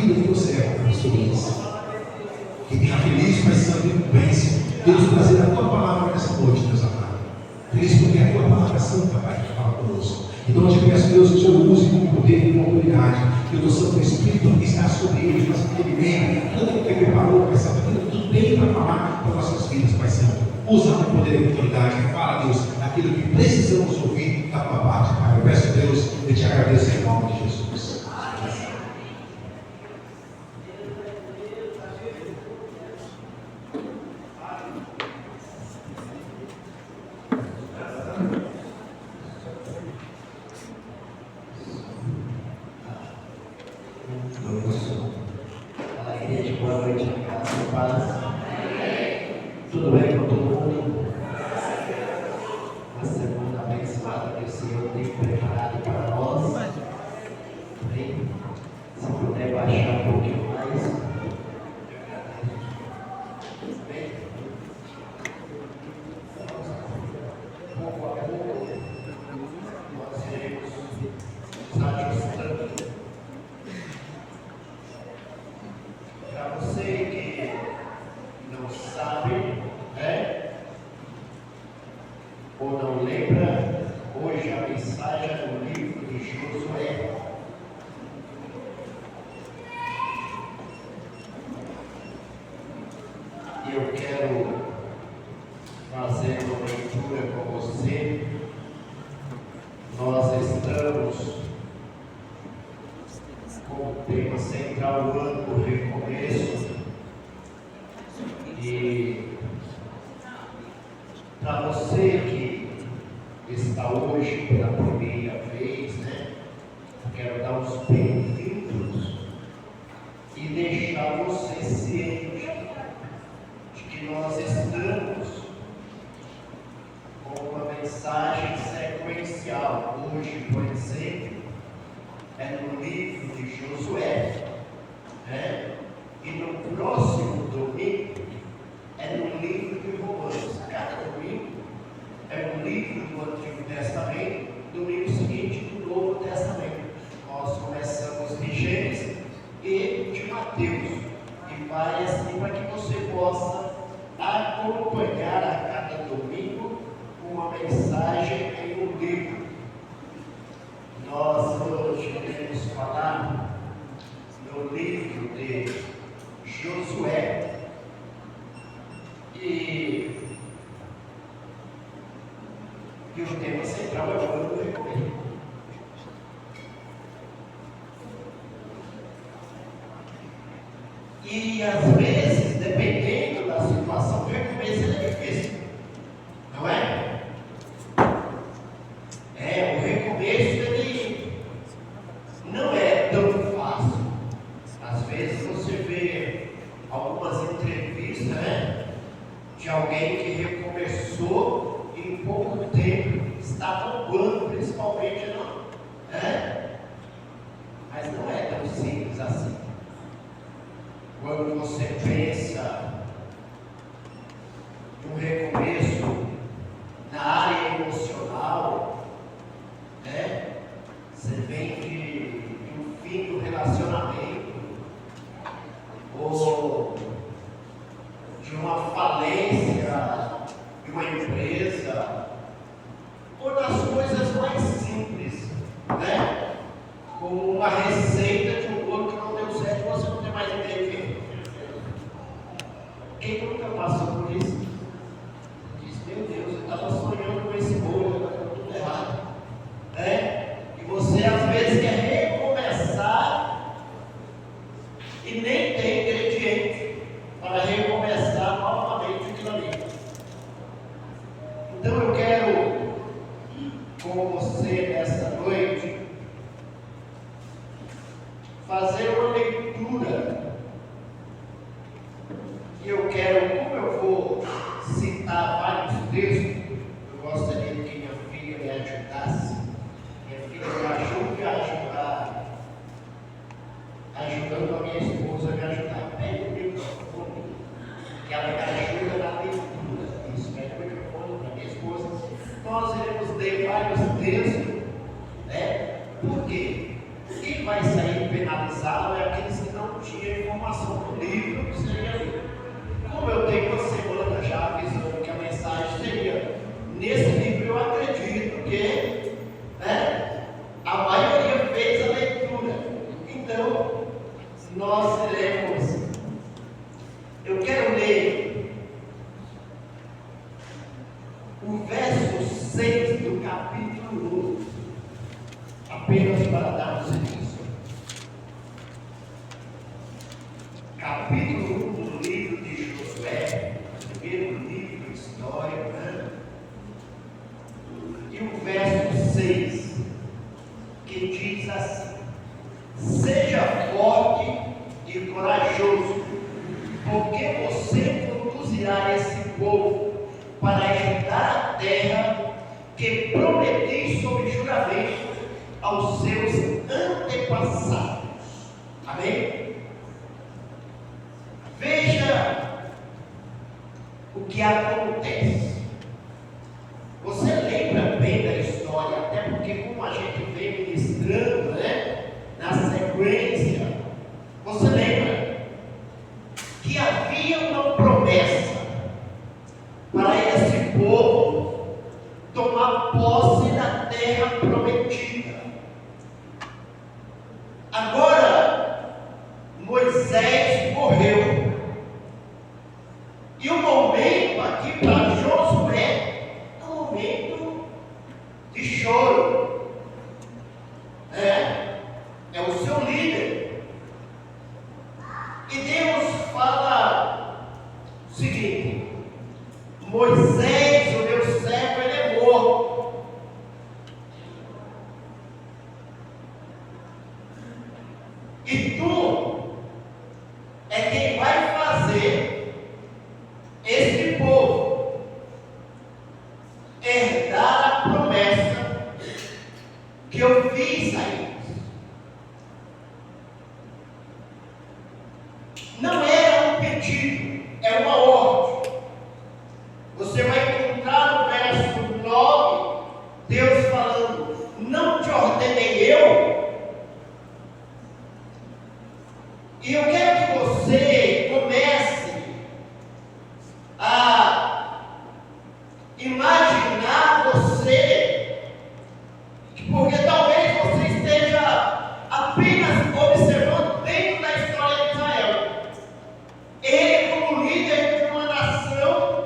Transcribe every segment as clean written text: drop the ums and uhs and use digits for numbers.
vida do teu servo, pastor Luiz. Que tenha feliz, Pai Santo, e bênção. Deus, trazer a tua palavra nessa noite, Deus amado. Feliz porque a tua palavra é santa, Pai, que fala conosco. Então eu te peço, Deus, que o Senhor use com poder e com autoridade. Que o teu Santo Espírito está sobre ele, mas que ele venha, tudo que ele preparou, Pai Santo, tudo que tu tem para falar para nossas vidas, Pai Santo. Usa com poder e autoridade. Fala, Deus, aquilo que precisamos ouvir da tua parte, Pai. Eu peço, Deus, e te agradeço em nome de Jesus. Tudo bem com todo mundo? Uma semana abençoada que o Senhor tem preparado para nós. Bem, se puder baixar um pouquinho mais. Bem, pouco a pouco, nós iremos nos ajustando. Para você que não sabe, ou não lembra, hoje a mensagem é do livro de Josué. E eu quero fazer uma leitura com você. Nós estamos com o tema central do ano do recomeço. E para você que está hoje pela primeira vez, quero dar os bem-vindos e deixar você ciente de que nós estamos com uma mensagem sequencial. Hoje, por exemplo, é no livro de Josué, e no próximo domingo é no livro de Romanos. Cada domingo é um livro do Antigo Testamento, domingo seguinte do Novo Testamento. Nós começamos de Gênesis e de Mateus, e vai assim para que você possa acompanhar a cada domingo uma mensagem em um livro. Nós hoje queremos falar no livro de Josué. E o tema central é o ano do recomeço. E às vezes, dependendo da situação, o recomeço é difícil, não é? O recomeço ele não é tão fácil. Às vezes você vê algumas entrevistas, de alguém que recomeçou e em pouco tempo está bombando, principalmente não, mas não é tão simples assim. Quando você pensa no recomeço na área emocional, você vem de um fim do relacionamento, ou de uma falência de uma empresa, ou das coisas mais simples, como uma receita de um bolo que não deu certo, você não tem mais ideia de quê. Quem nunca passou por isso? Diz, meu Deus, eu estava sonhando com esse bolo, agora deu tudo errado. E você às vezes quer recomeçar e nem tem ingrediente para recomeçar novamente aquilo ali. Então eu quero com você nesta noite fazer uma leitura. E eu quero, como eu vou citar vários textos, eu gostaria que minha filha me ajudasse. Minha filha me ajuda a ajudar, ajudando a minha esposa a me ajudar. Pega o microfone, que ela me ajuda na leitura. Isso, pega o microfone para minha esposa. Nós iremos ler vários textos, Por quê? Quem vai sair penalizado é aqueles que não nós lemos. Eu quero ler o verso 6 do capítulo 1, apenas para darmos início. Capítulo 1 do livro de Josué, primeiro livro de história, né? E o verso 6, que diz assim: seja forte e corajoso, porque você conduzirá esse povo para herdar a terra que prometi sob juramento aos seus antepassados. Amém? Veja o que acontece. Você lembra bem da história, até porque como a gente vem ministrando, né, na sequência, você lembra que havia uma promessa para esse povo tomar posse da terra prometida. Agora, Moisés morreu. E o momento aqui para Josué é um momento de choro. É o seu líder. E Deus fala o seguinte: Moisés, o meu servo, ele é morto. E tu é quem vai fazer esse povo herdar a promessa que eu fiz a eles. Não era um pedido, é uma ordem. Você vai encontrar no verso 9, Deus falando: não te ordenei eu? E eu quero que você comece a imaginar você, porque talvez você esteja apenas observando dentro da história de Israel. Ele como líder de uma nação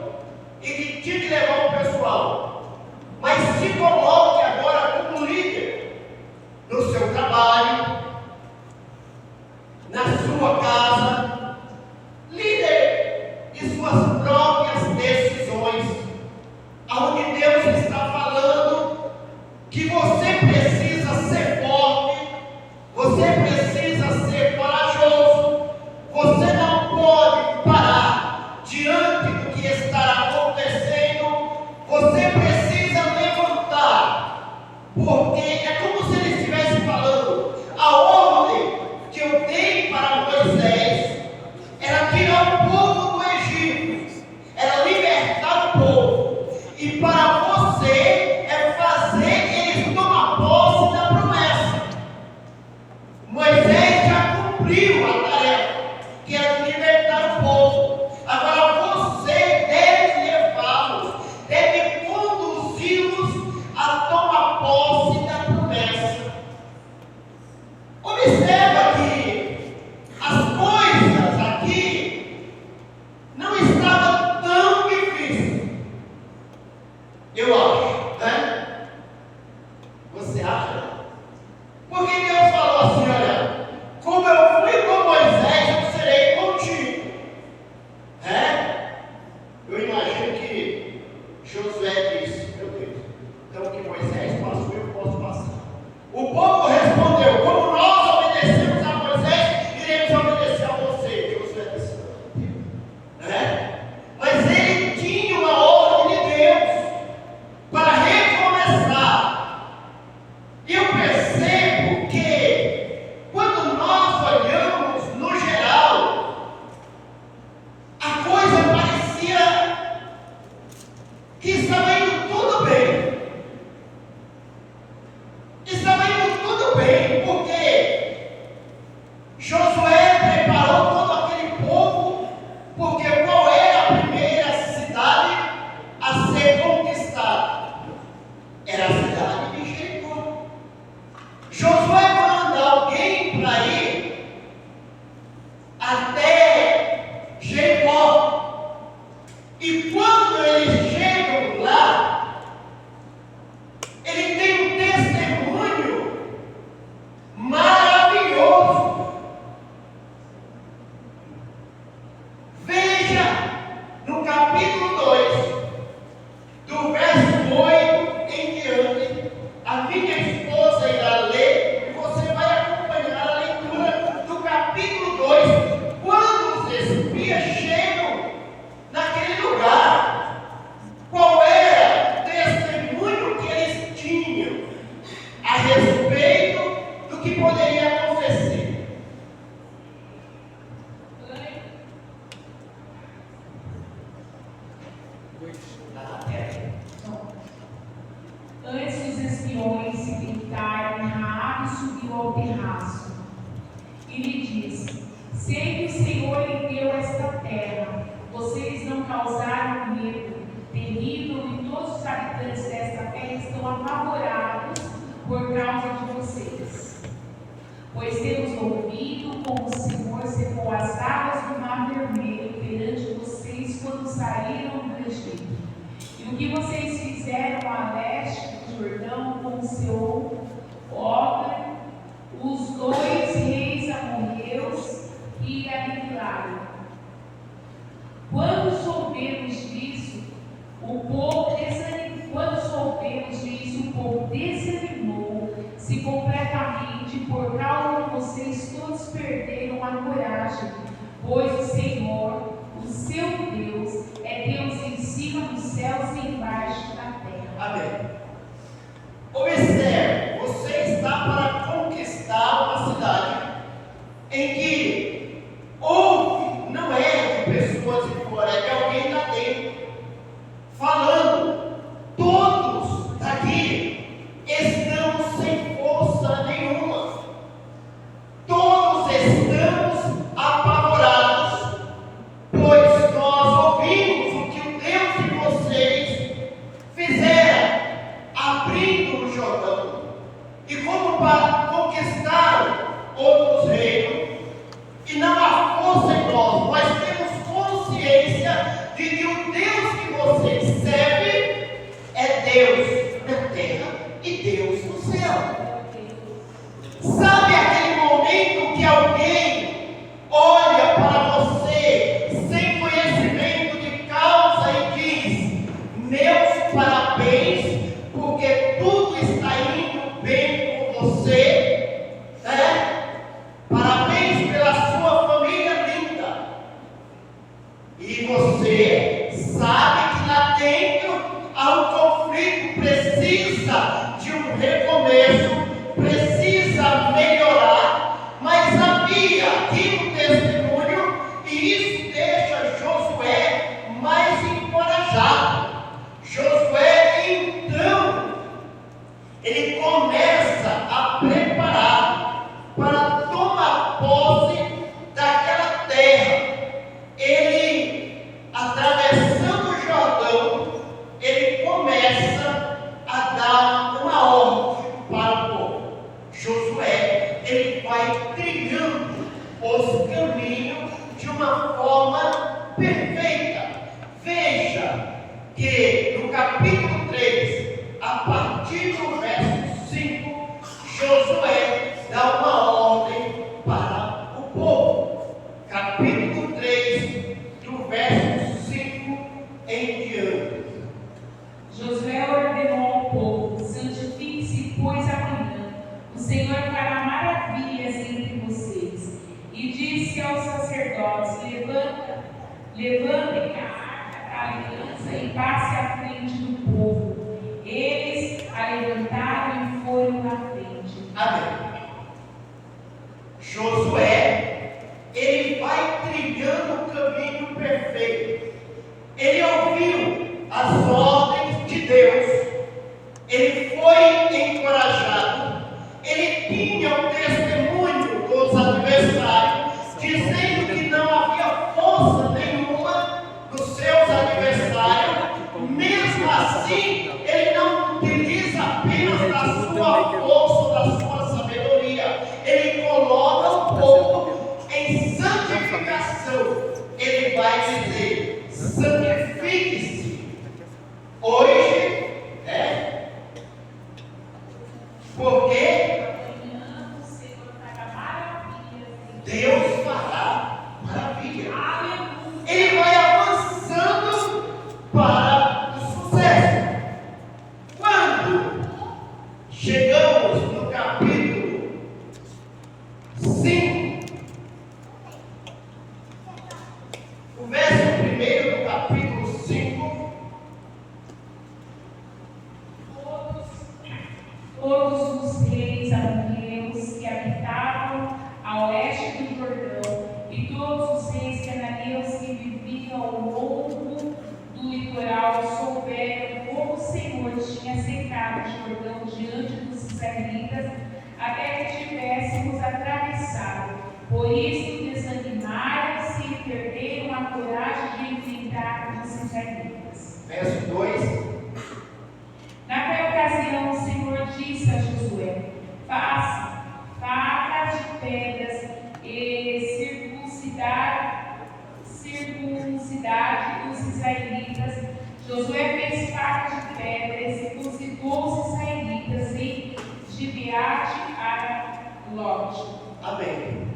e que tinha que levar o pessoal. Mas se coloque agora como líder no seu trabalho, na sua casa, líder de suas próprias decisões, aonde Deus está falando que você precisa ser forte, você precisa ser corajoso, você não pode parar diante do que está acontecendo, você precisa levantar, porque é como se ele estivesse falando: a ordem que eu dei para Moisés era tirar o povo do Egito, era libertar o povo, e para você é fazer eles tomar posse da promessa. Moisés já cumpriu a tarefa, que era libertar o povo. Agora você deve levá-los, deve conduzi-los a tomar posse da promessa. Observa que as coisas aqui não estavam tão difíceis, eu acho, né? Você acha? Porque Deus falou assim: olha, como eu fui com Moisés, eu serei contigo. ao terraço e lhe disse: sei que o Senhor lhe deu esta terra. Vocês não causaram medo terrível e todos os habitantes desta terra estão apavorados por causa de vocês. Pois temos ouvido como o Senhor secou as águas do Mar Vermelho perante vocês quando saíram do Egito. E o que vocês fizeram a leste do Jordão com o seu Og, os dois reis amorreus que aniquilaram. Quando soubemos disso, o povo desanimou, se completamente, por causa de vocês todos perderam a coragem, pois o Senhor, o seu Deus, é Deus em cima dos céus e embaixo da terra. Amém. Observe, você está para conquistar uma cidade em que houve, não é de pessoas de fora, é de alguém lá dentro, falando, todos daqui estamos sem força nenhuma, todos estamos apavorados, pois nós ouvimos o que o Deus de vocês fizeram, abrindo o Jordão, e como para conquistar outros reinos, e não há força em nós temos consciência de que o Deus que vocês servem é Deus na terra e Deus no céu. Sabe aquele momento que alguém olha para você sem conhecimento de causa e diz: meus parabéns, porque tudo está indo bem com você, né? Parabéns pela sua família linda. E você sabe que lá dentro há um conflito, precisa de um recomeço, precisa melhorar, mas havia aqui um testemunho, e isso deixa Josué mais encorajado. Josué, então, ele começa a preparar para tomar posse daquela terra. Ele, atravessando o Jordão, ele começa a dar uma ordem para o povo. Josué, ele vai trilhando os caminhos de uma forma perfeita. Veja que no capítulo 3, a partir do verso 5, Josué dá uma ordem para o povo. Capítulo 3, do verso 5 em diante. Josué ordenou ao povo: santifique-se, pois amanhã o Senhor fará maravilhas entre vocês. E disse aos sacerdotes: levantem a arca da aliança e passe à frente do povo. Eles a levantaram e foram na frente. Amém. Josué, ele vai trilhando o caminho perfeito. Ele ouviu as ordens de Deus. Ele foi encorajado. Ele tinha o testemunho dos adversários, dizendo que não havia força nenhuma dos seus adversários. Mesmo assim, ele não utiliza apenas da sua força, da sua sabedoria. Ele coloca o povo em santificação. Ele vai dizer: santifique-se hoje, porque Deus fará maravilha. Ele vai avançando para o sucesso. Quando chegamos no capítulo 5, o verso 1 do capítulo 5, Todos os reis amorreus que habitavam a oeste do Jordão e todos os reis cananeus que viviam ao longo do litoral souberam como o Senhor tinha secado o Jordão diante dos israelitas até que tivéssemos atravessado. Por isso desanimaram-se e perderam a coragem de enfrentar os israelitas. Verso 2. Naquela ocasião, o Senhor disse a Josué: faça facas de pedras e circuncidade dos israelitas. Josué fez facas de pedra e circuncidou os israelitas em Gibeate Lote. Amém.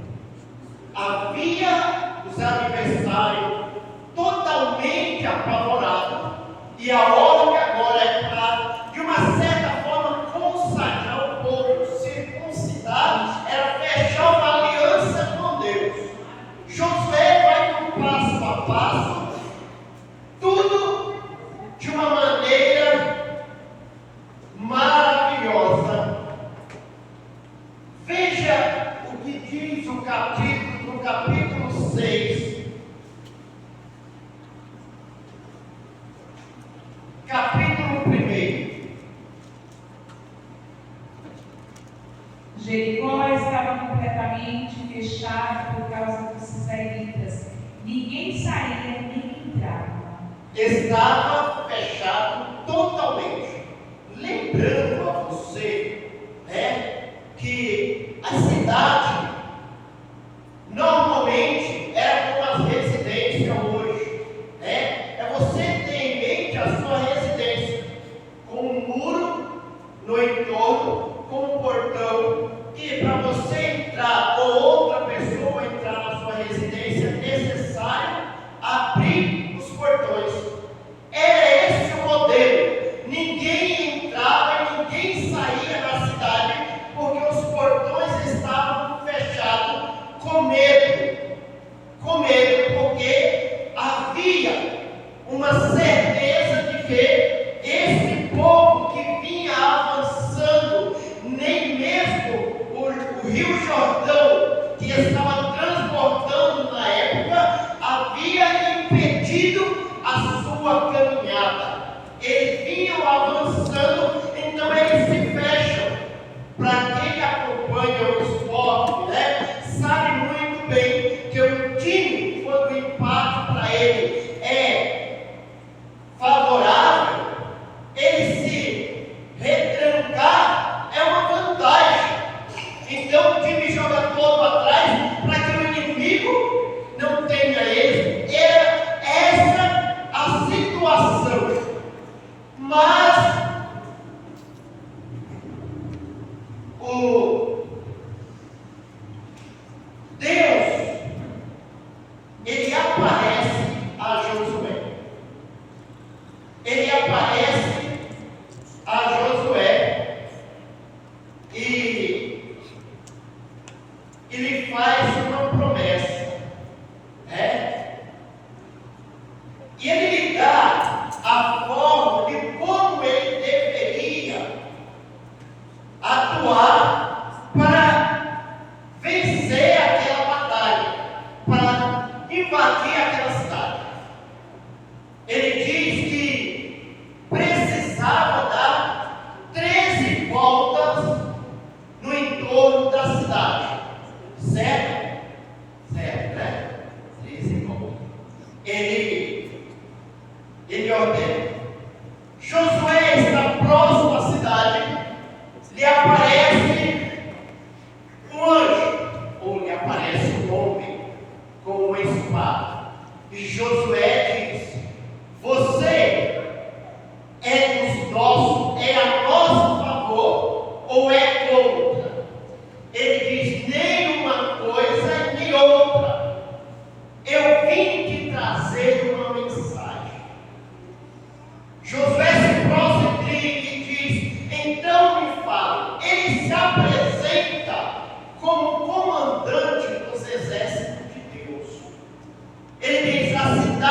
Havia os adversários totalmente apavorados, e a ordem agora é para, de uma certa forma, consagrar o povo, circuncidar, era fechar uma aliança com Deus. Josué vai no passo a passo, tudo de uma maneira maravilhosa. Veja o que diz o capítulo, no capítulo 6. Capítulo 1. Jericó estava completamente fechada por causa dos israelitas. Ninguém saía nem entrava. Estava fechado totalmente. Lembrando a você, que a cidade normalmente era como as residências hoje, você tem em mente a sua residência com um muro no entorno, com um portão, que para você entrar ou outra pessoa entrar na sua residência é necessário abrir os portões. Era esse o modelo. Ninguém entrava e ninguém saía da cidade, porque os portões estavam fechados, com medo, porque havia uma certeza de que esse povo que vinha avançando, nem mesmo o Rio Jordão, que estava transbordando na época, havia impedido a sua caminhada. Eles vinham avançando, então eles se fecham. Para quem acompanha o esporte, sabe muito bem que o time, quando o empate para ele é favorável, ele se retrancar é uma vantagem. Então o time joga todo atrás para que o inimigo não tenha êxito. Era essa a situação. Mas Deus, ele aparece a Josué. Ele aparece a Josué e ele faz uma promessa, e ele lhe dá a forma de como ele deveria atuar para vencer aquela batalha, para invadir aquela cidade. Ele diz que precisava dar 13 voltas no entorno da cidade. Certo? Certo, né? 13 voltas. Ele ordena. Josué está próximo à cidade, lhe aparece um anjo, ou lhe aparece um homem com uma espada. E Josué diz: você é a nosso favor ou é contra? Ele diz: nem uma coisa nem outra. Eu vim te trazer uma mensagem. Josué se prostra e diz: então me fala. Ele se apresenta como comandante dos exércitos de Deus. Ele diz: a cidade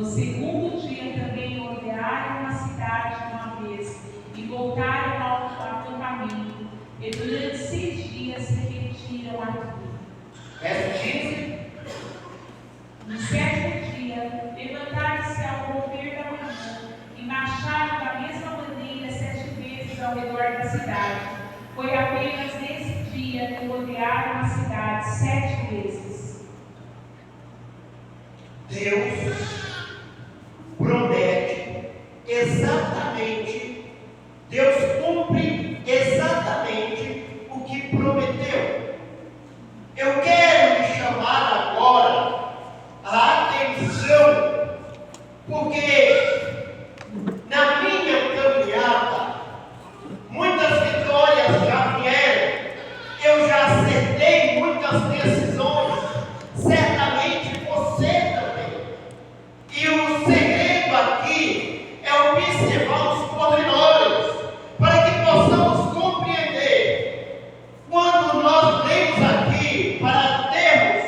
No segundo dia também rodearam a cidade uma vez e voltaram ao acampamento. E durante 6 dias se repetiram aquilo. Verso 15. No 7º dia, levantaram-se ao romper da manhã e marcharam da mesma maneira 7 vezes ao redor da cidade. Foi apenas nesse dia que rodearam a cidade 7 vezes. Deus promete exatamente, Deus cumpre exatamente o que prometeu. Eu quero lhe chamar agora a atenção, porque na minha caminhada, muitas vitórias já vieram, eu já acertei muitas decisões, certamente você também. E o segredo aqui é observar os pormenores, para que possamos compreender. Quando nós lemos aqui, para termos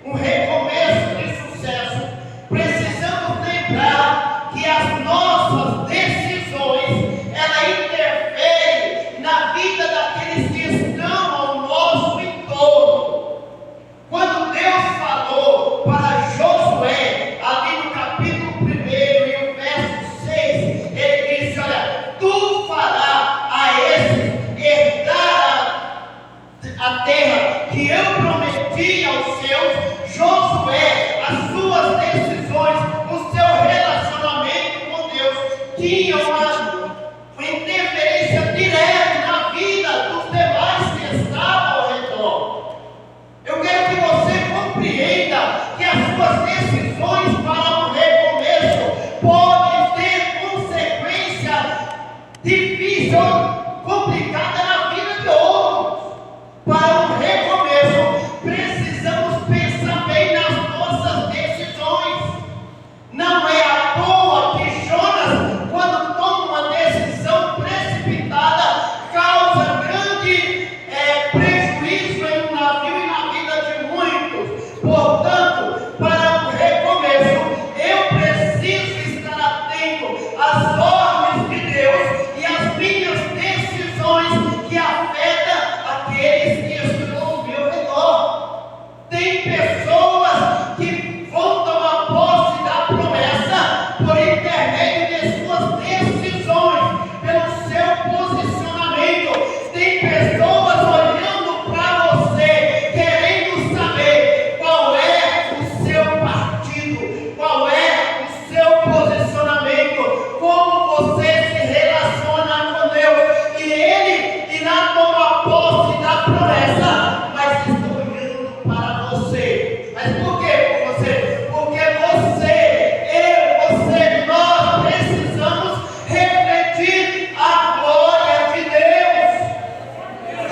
um recomeço de sucesso, precisamos lembrar que as nossas decisões, ela interferem na vida daqueles que estão ao nosso entorno. Quando Deus falou para Josué, ali no capítulo 1 e o verso 6, ele disse: olha, tu farás a esses herdar a terra que eu prometi aos seus. Josué, as suas decisões, o seu relacionamento com Deus tinham uma interferência direta na vida dos demais que estavam ao redor. Eu quero que você compreenda que as suas decisões para um recomeço podem ter consequência difícil ou complicada na vida de outros. Para um recomeço, precisamos pensar bem nas nossas decisões. Não é à toa que Jonas, quando toma uma decisão precipitada, causa grande prejuízo em um navio e na vida de muitos. Portanto, para um recomeço, eu preciso estar atento às ordens de Deus e às minhas decisões que afetam aqueles que estão ao meu redor. Tem pessoas que vão tomar posse da promessa por intermédio de suas decisões, pelo seu posicionamento. Tem pessoas olhando para você, querendo saber qual é o seu partido, qual é o seu posicionamento, como você se relaciona com Deus. E ele irá tomar posse da promessa, mas estão olhando para você. Mas por que por você? Porque nós precisamos refletir a glória de Deus.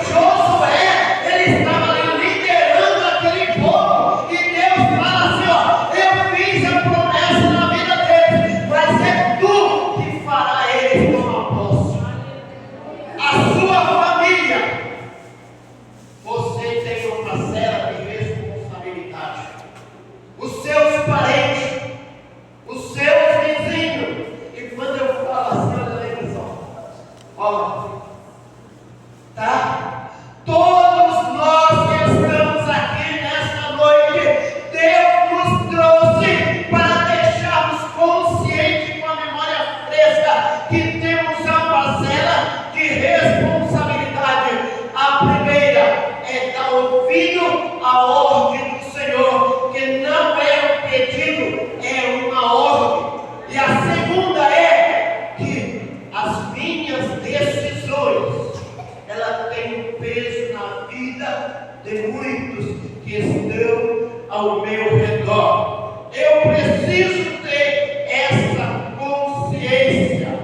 Josué, ele estava ali liderando aquele povo, e Deus fala assim: ó, eu fiz a promessa na vida deles, mas é tu que fará eles tomar posse. A sua família, você tem uma parcela de responsabilidade. Os seus parentes, os seus vizinhos. E quando eu falo assim, olha a televisão, olha, tá? Todos nós que estamos aqui nesta noite, Deus nos trouxe para deixarmos conscientes, com a memória fresca, que temos uma parcela de responsabilidade. A primeira é dar ouvido à ordem do Senhor, que não é um pedido, é uma ordem. E a segunda é que as minhas decisões, ela tem um peso na vida de muitos que estão ao meu redor. Eu preciso ter essa consciência.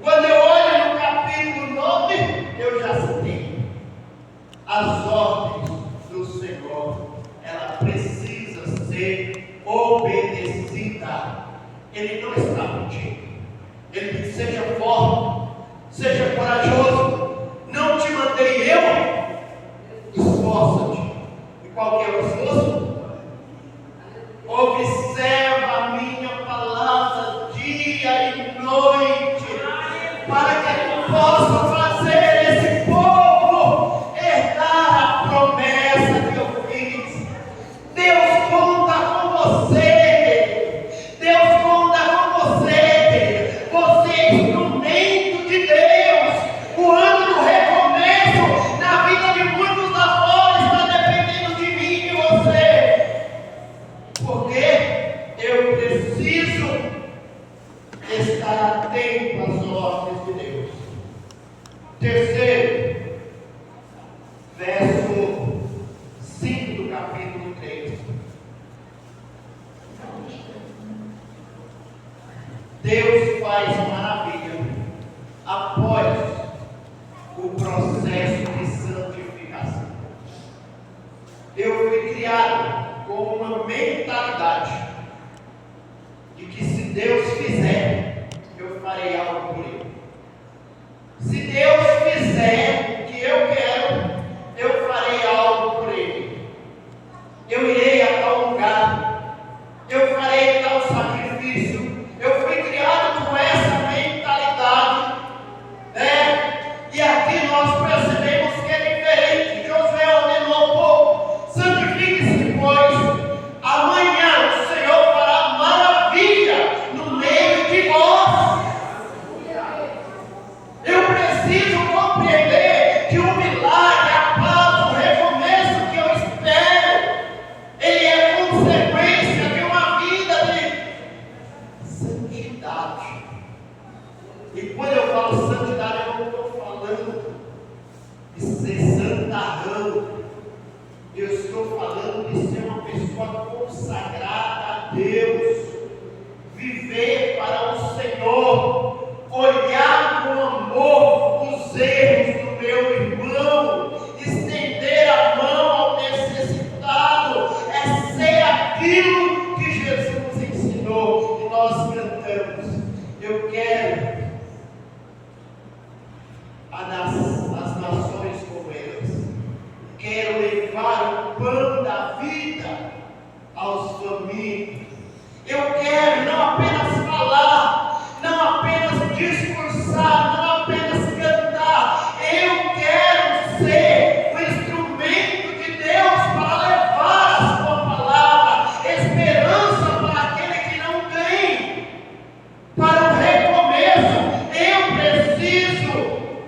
Quando eu olho no capítulo 9, eu já sei. As ordens do Senhor, ela precisa ser obedecida. Ele não está mentindo. Ele diz: seja forte, seja corajoso. Não te mandei eu? Esforça-te. E qual que é o esforço? Observa a minha palavra. para que possam fazer esse povo herdar a promessa que eu fiz. Deus conta com você, Deus conta com você, você é instrumento de Deus. O ano do recomeço na vida de muitos lá fora está dependendo de mim e de você, porque eu preciso estar atento às ordens de Deus. Terceiro, verso 5 do capítulo 3. Deus faz maravilha após o processo de santificação. Eu fui criado com uma mentalidade de que se Deus fizer, eu farei algo por Ele. Se Deus fizer o que eu quero, eu farei algo por Ele. Eu irei a tal lugar, eu farei tal sacrifício. Eu fui criado com essa mentalidade, né? E aqui nós percebemos que é diferente. Josué ordenou ao povo: santifique-se, pois amanhã o Senhor fará maravilha no meio de vós. Eu preciso compreender que o milagre, a paz, o recomeço que eu espero, ele é consequência de uma vida de santidade. E quando eu falo santidade, eu não estou falando de ser santarrão. Eu estou falando de ser uma pessoa consagrada a Deus, viver para o Senhor, olhar com amor os erros do meu irmão, estender a mão ao necessitado, é ser aquilo que Jesus ensinou. E nós cantamos: eu quero as nações como elas, quero levar o pão da vida aos famintos. Eu quero não apenas falar, não apenas discursar, não apenas cantar. Eu quero ser o instrumento de Deus para levar a sua palavra, esperança para aquele que não tem, para o recomeço. Eu preciso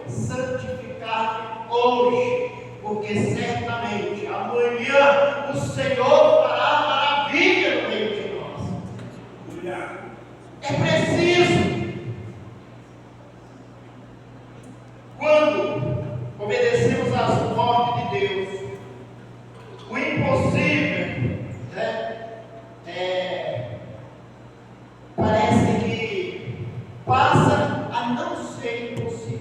santificar hoje, porque certamente amanhã o Senhor fará maravilha no meio de nós. É preciso. Quando obedecemos às ordens de Deus, o impossível, parece que passa a não ser impossível.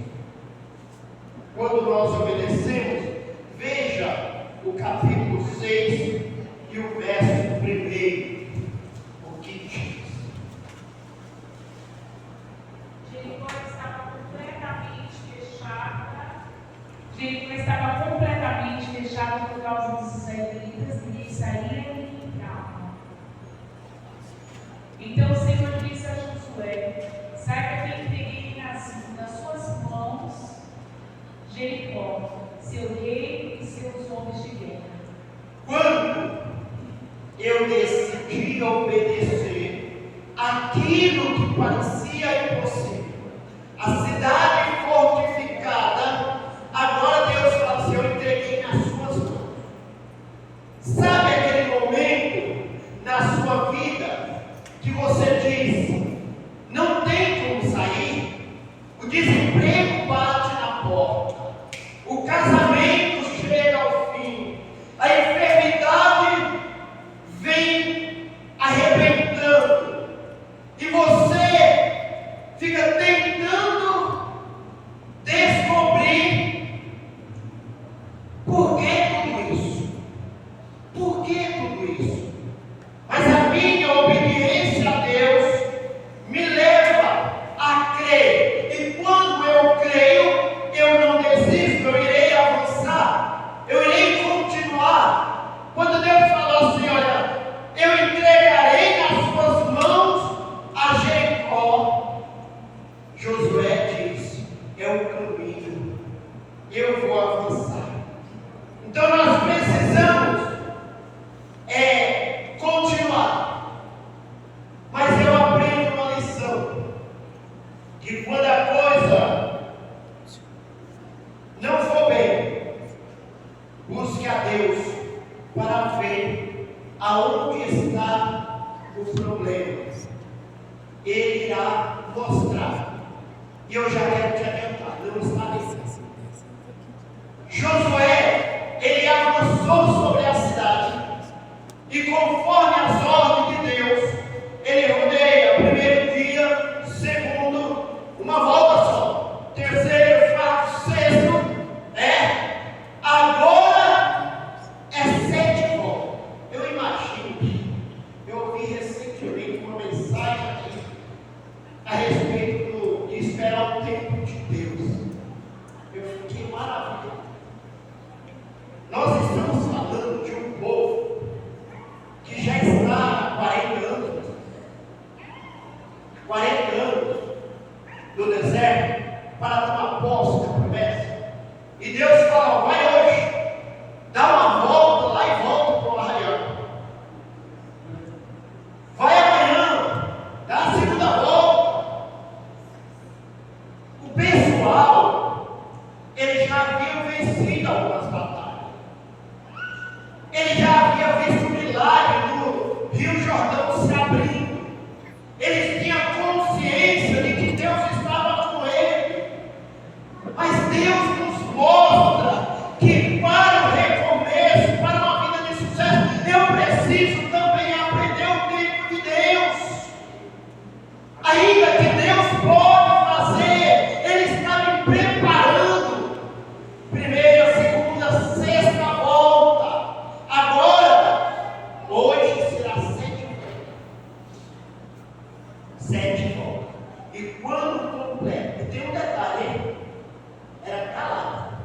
Quando nós obedecemos, veja o capítulo 6 e o verso 1. O que diz? Jericó estava completamente fechada por causa dos israelitas, ninguém saía nem entrava. Então o Senhor disse a Josué: saiba que entreguei nas suas mãos Jericó, seu rei e seus homens de guerra. Quando eu decidi obedecer aquilo que parecia impossível, a cidade fortificada, agora Deus fala assim: eu entreguei nas suas mãos. Sabe aquele momento na sua vida que você diz: não tem como sair? O desemprego bate na porta, o casamento chega ao fim, a enfermidade vem arrebentando, e você ele irá mostrar. E eu já quero te adiantar, não está nesse. Josué, ele avançou sobre a cidade, e conforme as ordens de Deus, ele rodeia primeiro dia, segundo, uma volta só, terceiro, quarto, sexto, agora é 7 voltas. Eu imagino, eu ouvi recentemente uma mensagem aqui a respeito de esperar o tempo de Deus. Eu fiquei maravilhado. Nós estamos falando de um povo que já está há 40 anos no deserto para tomar posse da promessa. E Deus fala: vai hoje, dá uma volta lá e volta para o arraial. Vai amanhã, dá a segunda volta. O pessoal, ele já havia vencido algumas batalhas. Ele já havia visto o milagre do Rio Jordão se abrindo. Eles tinham consciência de que Deus estava com ele. Mas Deus nos mostra que para o recomeço, para uma vida de sucesso, eu preciso também aprender o tempo de Deus. Ainda que Deus pode fazer, Ele está me preparando. Primeira, segunda, sexta volta. Agora, hoje será 7 voltas. 7 voltas. E quando completa, e tem um detalhe, hein? Era calado.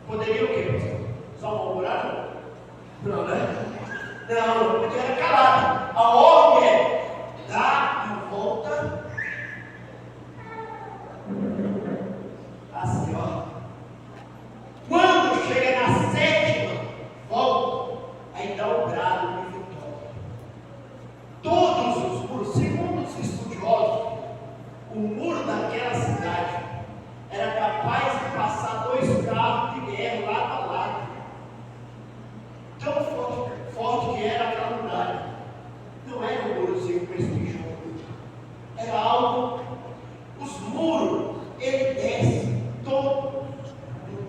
Poderia o quê, pastor? Só murmurar? Não, né? Não, porque era calado. A ordem é dar a volta assim, ó. Quando chega na 7ª volta, aí dá o grado de vitória. Todos os muros, segundo os estudiosos, o muro daquela cidade era capaz de passar 2 carros de guerra lado a lado. Tão forte que era aquela muralha. Não era um murozinho prestigioso. Era algo. Os muros, ele desce todo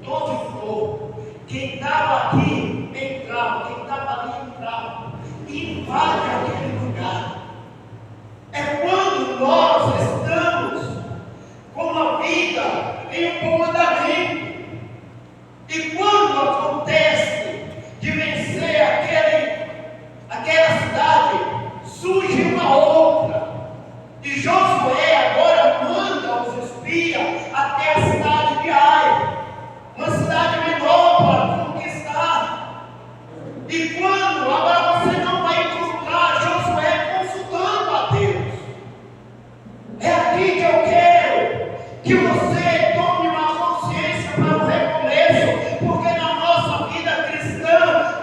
de flor. Quem estava aqui entrava, quem estava ali entrava. Invade aquele lugar. É quando nós estamos com a vida em um bom andamento. E quando acontece de vencer aquela cidade, surge uma outra. E Josué agora manda os espias até a cidade de Ai, uma cidade menor para conquistar. E quando agora você não vai encontrar Josué consultando a Deus. É aqui que eu quero que você tome uma consciência para o recomeço, porque na nossa vida cristã,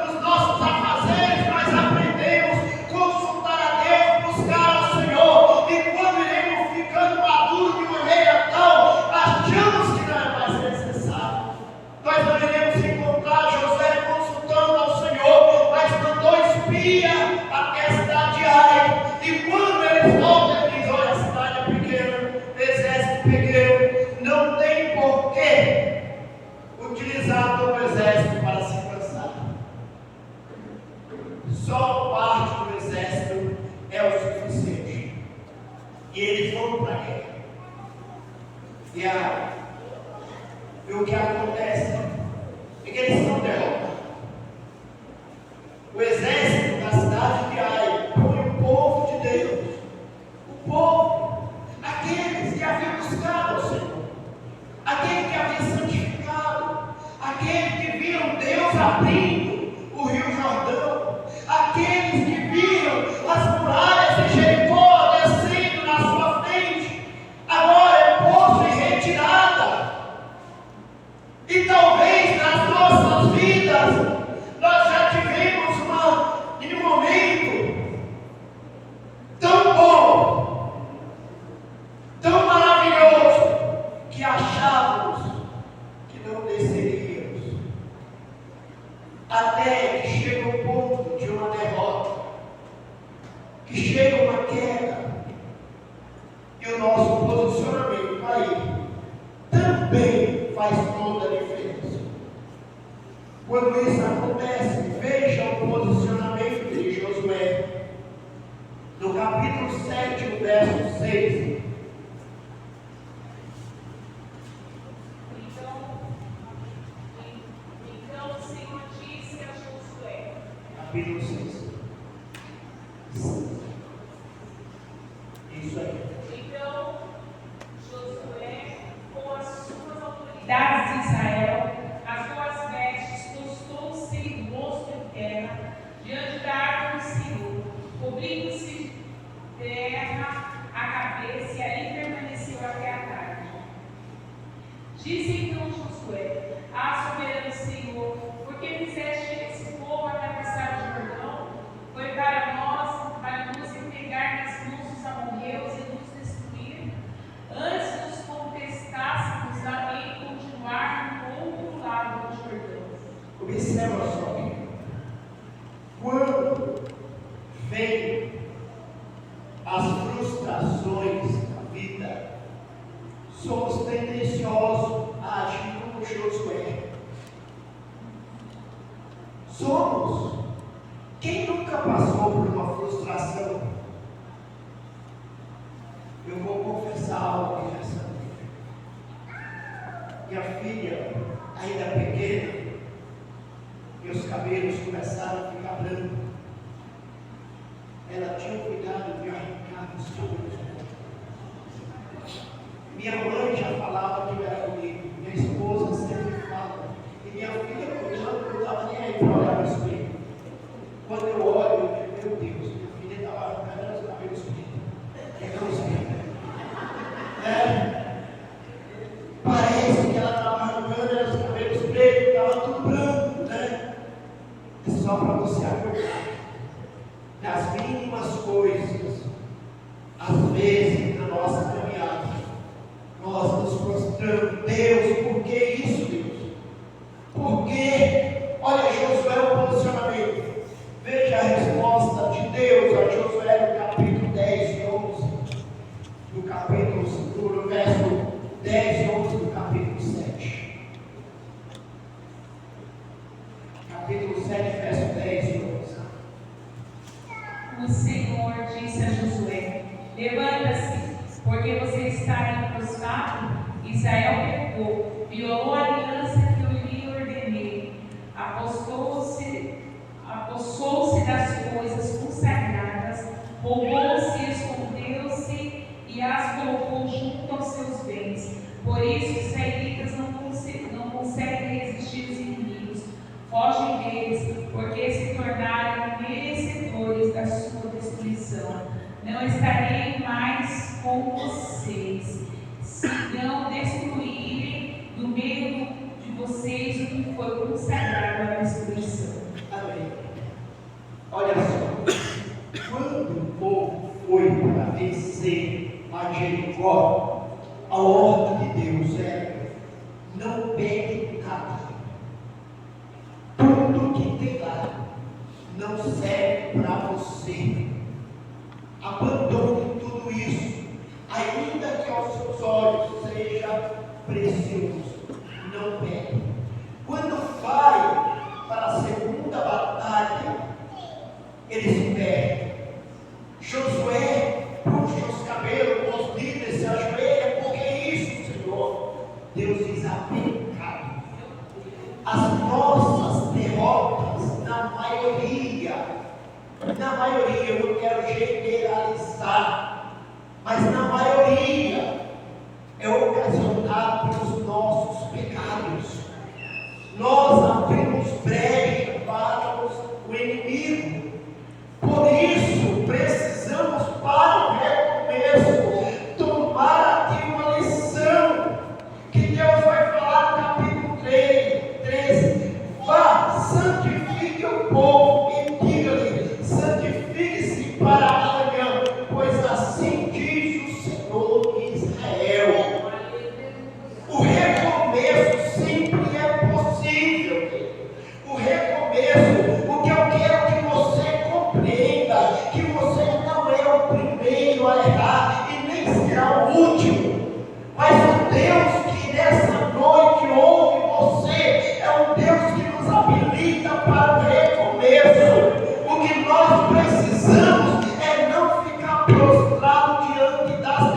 nos nossos afazeres, nós aprendemos a consultar a Deus, buscar ao Senhor, e quando iremos ficando maduros de maneira tal, achamos que não é mais necessário. Nós não iremos encontrar Josué consultando ao Senhor, mas mandou espia até a cidade de Ai, e quando eles voltam, ele diz: olha, a cidade é pequena, exército pequeno, não tem porquê utilizar todo o exército para se cansar. Só parte do exército é o suficiente. E eles vão para a guerra. E o que acontece é que eles são derrotados. O exército da cidade de Ai foi o povo de Deus. O povo, aqueles que haviam buscado ao Senhor, aqueles que haviam santificado, aqueles que viram Deus abrindo o Rio Jordão, aqueles que viram as muralhas de Jericó descendo na sua frente, agora é posto em retirada. E talvez nas nossas vidas 6. Então o Senhor disse a Josué. Capítulo 6. Isso aí. Então Josué, com as suas autoridades de Israel, as suas vestes, postou-se em rosto em terra, diante da árvore do Senhor, cobrindo-se terra a cabeça, e ali permaneceu até a tarde. Disse então Josué: Ah, soberano Senhor, por que fizeste esse povo atravessar o Jordão? Foi para nós, para nos entregar nas mãos dos amorreus e nos destruir? Antes nos contestássemos em continuar no outro lado do Jordão. Observa só. Quando vem as frustrações da vida, somos tendenciosos a agir como Josué. Somos. Quem nunca passou por uma frustração? Eu vou confessar algo aqui nessa noite. Minha filha, ainda pequena, meus cabelos começaram a ficar brancos. Ela tinha o cuidado de arrancar os cabelos. Minha mãe já falava que era comigo, minha esposa sempre fala. E minha filha, quando não estava nem aí para olhar no espelho. Quando eu olho, eu digo: meu Deus, minha filha estava arrancando os cabelos pretos. É grosseiro. Parece que ela estava arrancando os cabelos pretos, estava tudo branco, né? É só para você acordar. Das mínimas coisas, às vezes na nossa caminhada, nós nos prostramos. Deus, por que isso, Deus? Por quê? Olha, Josué, o posicionamento. Veja a resposta de Deus a Josué no capítulo 10 e 11. No verso 10 e 11 do capítulo 7. Capítulo 7, verso 10 e 11. O Senhor disse a Josué: Levanta-se, porque você está prostrado. Israel pecou, violou a aliança que eu lhe ordenei, apossou-se das coisas consagradas, roubou-se, escondeu-se e as colocou junto aos seus bens. Por isso, os israelitas não conseguem resistir os inimigos, fogem deles, porque se tornaram merecedores da sua destruição. Não estarei mais com vocês, se não destruírem do meio de vocês o que foi consagrado à destruição. Amém. Olha só, quando o povo foi para vencer a Jericó, a ordem de Deus é: não pegue nada. Tudo que tem lá não serve para você. Abandone tudo isso, ainda que aos seus olhos seja precioso. Não pegue. Quando vai para a segunda batalha, eles perdem. Josué puxa os cabelos com os líderes, se ajoelha: por que isso, Senhor? Deus diz: há pecado. As nossas derrotas, na maioria, eu não quero generalizar, mas na maioria é ocasionado pelos nossos pecados. Nós abrimos brecha para o inimigo. Por isso, precisamos, para o recomeço, tomar aqui uma lição que Deus vai falar no capítulo 13. Vá, santifique o povo e diga-lhe: santifique-se para amanhã, pois assim diz o Senhor Israel. O recomeço sempre é possível. O recomeço, o que eu quero que você compreenda, que você não é o primeiro a errar e nem será o último, mas o Deus que nessa noite ouve você é um Deus que nos habilita para o recomeço. O que nós precisamos é não ficar prostrado diante das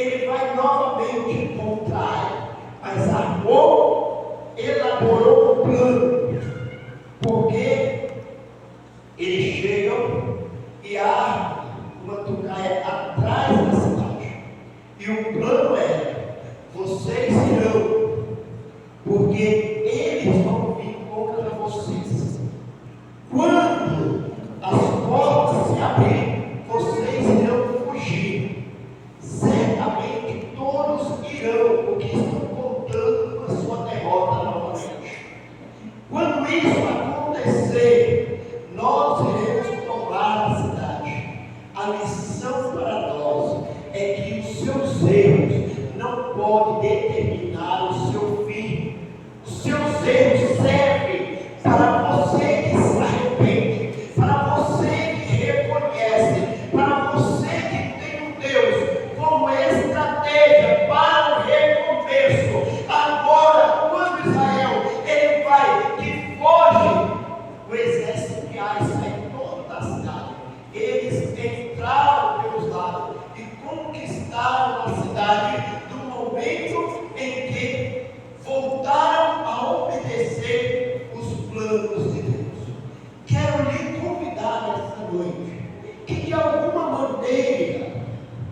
ele vai novamente encontrar, mas Armon elaborou um plano, porque eles chegam e armam uma tocaia atrás da cidade, e o plano é: vocês irão, porque eles vão vir contra vocês. Quando as portas se abrirem, vocês irão fugir. Certamente todos irão, porque estão contando com a sua derrota novamente. Quando isso acontecer, nós iremos tomar a cidade. A lição para nós é que os seus erros não podem determinar o seu fim. Os seus erros servem para você que se arrepende, para você que reconhece, para você que tem um Deus como estratégia para o recomeço. Agora, quando Israel ele vai que foge, o exército de Ai sai todo da cidade. Eles entraram pelos lados e conquistaram a cidade no momento em que voltaram a obedecer os planos de Deus. Quero lhe convidar nesta noite que de alguma maneira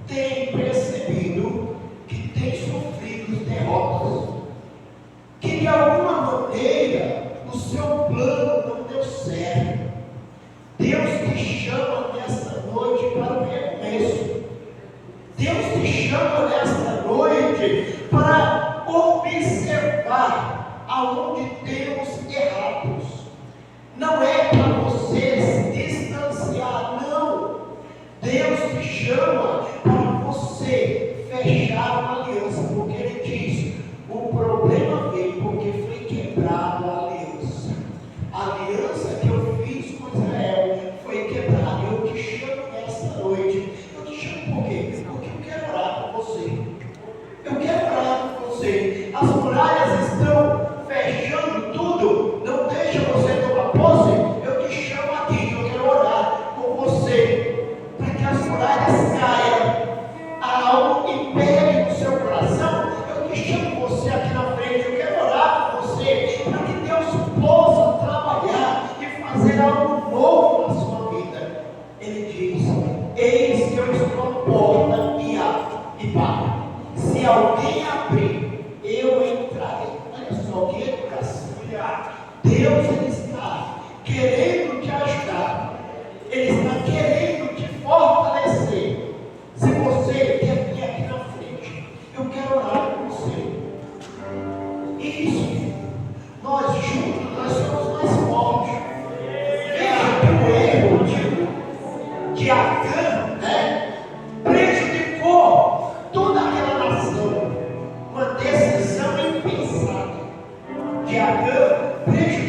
tem percebido que tem sofrido derrotas, que de alguma maneira o seu plano não deu certo. Deus te chama nesta noite para o recomeço. Deus te chama nesta noite para observar aonde temos errados. Não é para você se distanciar, não. Deus te chama para você fechar uma aliança, porque Ele diz: o problema veio porque foi quebrada a aliança. A aliança que eu fiz com Israel foi quebrada. Eu te chamo nesta noite. Eu te chamo por quê? Porque eu quero orar por você. Eu quero orar por você. As muralhas estão fechando tudo. Não deixa você tomar posse. Eu te chamo aqui. Eu quero orar com você, para que as muralhas caiam. Há algo impede no seu coração. Eu te chamo você aqui na frente. Eu quero orar por você, para que Deus possa trabalhar e fazer algo novo na sua vida. Ele diz: eis que eu estou à porta e bato. Se alguém abrir, eu entrarei. Olha só que educação. Deus ele está querendo te ajudar. Ele está querendo te fortalecer. Se você quer vir aqui na frente, eu quero orar com você. Isso. Nós juntos, nós somos mais fortes. Veja que o erro de Acã, prejudicou toda aquela nação. Uma decisão impensada de Acã prejudicou